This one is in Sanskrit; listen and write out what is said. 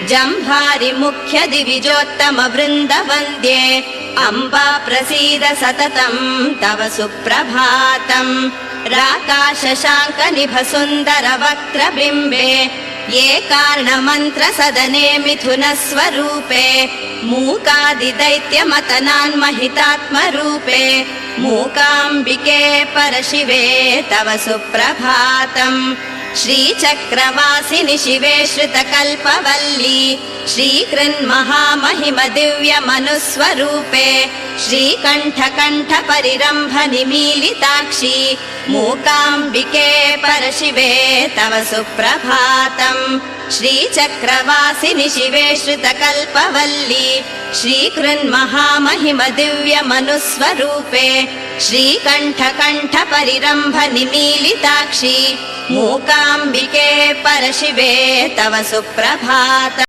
जम्भारि मुख्य दिविजोत्तम वृन्दवन्द्ये अम्बा प्रसीद सततं तव सुप्रभातम् राकाशशाङ्क निभ सुन्दर वक्त्रबिम्बे ये कारणमन्त्र सदने मिथुन स्वरूपे मूकादिदैत्यमतनान्महितात्मरूपे मूकाम्बिके परशिवे तव सुप्रभातम् श्रीचक्रवासिनि शिवे श्रुतकल्पवल्ली श्रीकृन्महामहिम दिव्यमनुस्वरूपे श्रीकण्ठकण्ठ परिरम्भ निमीलिताक्षी मूकाम्बिके परशिवे तव सुप्रभातम् श्रीचक्रवासिनि शिवे श्रुतकल्पवल्ली श्रीकृन्महामहिम दिव्यमनुस्वरूपे श्रीकण्ठकण्ठ परिरम्भ निमीलिताक्षी मूकाम्बिके परशिवे तव सुप्रभातम्।